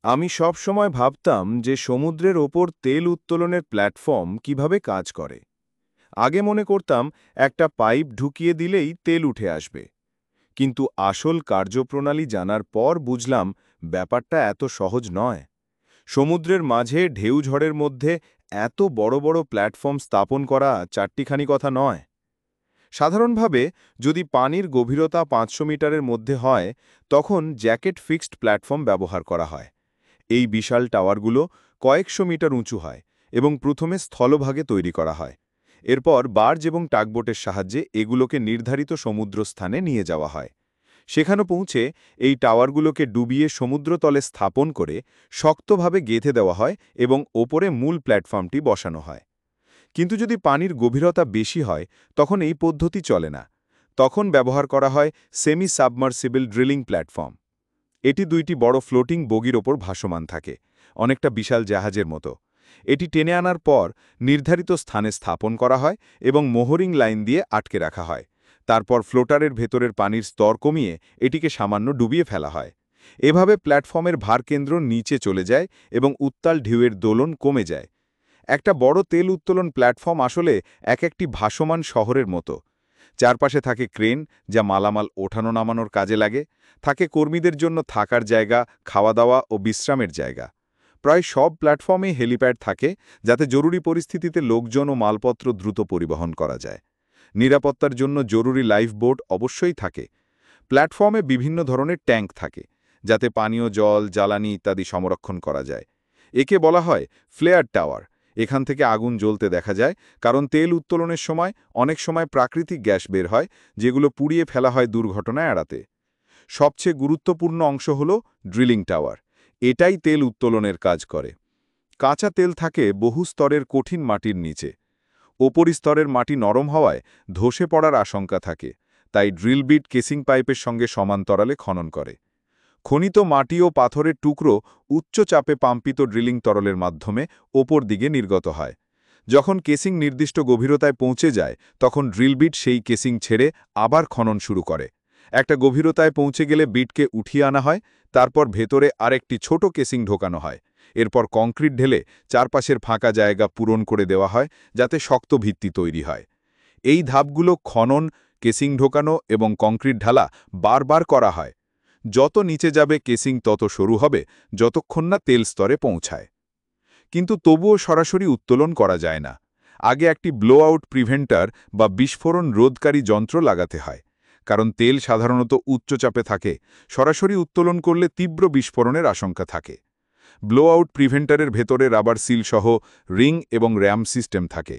আমি সব সময় ভাবতাম যে সমুদ্রের ওপর তেল উত্তোলনের প্ল্যাটফর্ম কিভাবে কাজ করে। আগে মনে করতাম একটা পাইপ ঢুকিয়ে দিলেই তেল উঠে আসবে, কিন্তু আসল কার্যপ্রণালী জানার পর বুঝলাম ব্যাপারটা এত সহজ নয়। সমুদ্রের মাঝে ঢেউ ঝড়ের মধ্যে এত বড় বড় প্ল্যাটফর্ম স্থাপন করা চারটিখানি কথা নয়। সাধারণভাবে যদি পানির গভীরতা ৫০০ মিটারের মধ্যে হয়, তখন জ্যাকেট ফিক্সড প্ল্যাটফর্ম ব্যবহার করা হয়। এই বিশাল টাওয়ারগুলো কয়েকশো মিটার উঁচু হয় এবং প্রথমে স্থলভাগে তৈরি করা হয়। এরপর বার্জ এবং টাগবোটের সাহায্যে এগুলোকে নির্ধারিত সমুদ্রস্থানে নিয়ে যাওয়া হয়। সেখানে পৌঁছে এই টাওয়ারগুলোকে ডুবিয়ে সমুদ্রতলে স্থাপন করে শক্তভাবে গেঁথে দেওয়া হয় এবং ওপরে মূল প্ল্যাটফর্মটি বসানো হয়। কিন্তু যদি পানির গভীরতা বেশি হয়, তখন এই পদ্ধতি চলে না। তখন ব্যবহার করা হয় সেমি সাবমার্সিবল ড্রিলিং প্ল্যাটফর্ম। এটি দুইটি বড় ফ্লোটিং বগির ওপর ভাসমান থাকে, অনেকটা বিশাল জাহাজের মতো। এটি টেনে আনার পর নির্ধারিত স্থানে স্থাপন করা হয় এবং মোহরিং লাইন দিয়ে আটকে রাখা হয়। তারপর ফ্লোটারের ভেতরের পানির স্তর কমিয়ে এটিকে সামান্য ডুবিয়ে ফেলা হয়। এভাবে প্ল্যাটফর্মের ভারকেন্দ্র নিচে চলে যায় এবং উত্তাল ঢেউয়ের দোলন কমে যায়। একটা বড় তেল উত্তোলন প্ল্যাটফর্ম আসলে একটি ভাসমান শহরের মতো। চারপাশে থাকে ক্রেন, যা মালামাল ওঠানো নামানোর কাজে লাগে। থাকে কর্মীদের জন্য থাকার জায়গা, খাওয়া দাওয়া ও বিশ্রামের জায়গা। প্রায় সব প্ল্যাটফর্মেই হেলিপ্যাড থাকে, যাতে জরুরি পরিস্থিতিতে লোকজন ও মালপত্র দ্রুত পরিবহন করা যায়। নিরাপত্তার জন্য জরুরি লাইফ বোট অবশ্যই থাকে। প্ল্যাটফর্মে বিভিন্ন ধরনের ট্যাঙ্ক থাকে, যাতে পানীয় জল, জ্বালানি ইত্যাদি সংরক্ষণ করা যায়। একে বলা হয় ফ্লেয়ার টাওয়ার। এখান থেকে আগুন জ্বলতে দেখা যায়, কারণ তেল উত্তোলনের সময় অনেক সময় প্রাকৃতিক গ্যাস বের হয়, যেগুলো পুড়িয়ে ফেলা হয় দুর্ঘটনা এড়াতে। সবচেয়ে গুরুত্বপূর্ণ অংশ হল ড্রিলিং টাওয়ার। এটাই তেল উত্তোলনের কাজ করে। কাঁচা তেল থাকে বহু স্তরের কঠিন মাটির নিচে। ওপরিস্তরের মাটি নরম হওয়ায় ধসে পড়ার আশঙ্কা থাকে, তাই ড্রিল বিট কেসিং পাইপের সঙ্গে সমান্তরালে খনন করে। খনিত মাটি ও পাথরের টুকরো উচ্চ চাপে পাম্পিত ড্রিলিং তরলের মাধ্যমে ওপর দিকে নির্গত হয়। যখন কেসিং নির্দিষ্ট গভীরতায় পৌঁছে যায়, তখন ড্রিল বিট সেই কেসিং ছেড়ে আবার খনন শুরু করে। একটা গভীরতায় পৌঁছে গেলে বিটকে উঠিয়ে আনা হয়, তারপর ভেতরে আরেকটি ছোট কেসিং ঢোকানো হয়। এরপর কংক্রিট ঢেলে চারপাশের ফাঁকা জায়গা পূরণ করে দেওয়া হয়, যাতে শক্ত ভিত্তি তৈরি হয়। এই ধাপগুলো খনন, কেসিং ঢোকানো এবং কংক্রিট ঢালা বারবার করা হয়। যত নিচে যাবে কেসিং তত সরু হবে, যতক্ষণ না তেল স্তরে পৌঁছায়। কিন্তু তবুও সরাসরি উত্তোলন করা যায় না। আগে একটি ব্লো আউট প্রিভেন্টার বা বিস্ফোরণ রোধকারী যন্ত্র লাগাতে হয়, কারণ তেল সাধারণত উচ্চচাপে থাকে। সরাসরি উত্তোলন করলে তীব্র বিস্ফোরণের আশঙ্কা থাকে। ব্লো আউট প্রিভেন্টারের ভেতরে রাবার সিল সহ রিং এবং র্যাম সিস্টেম থাকে।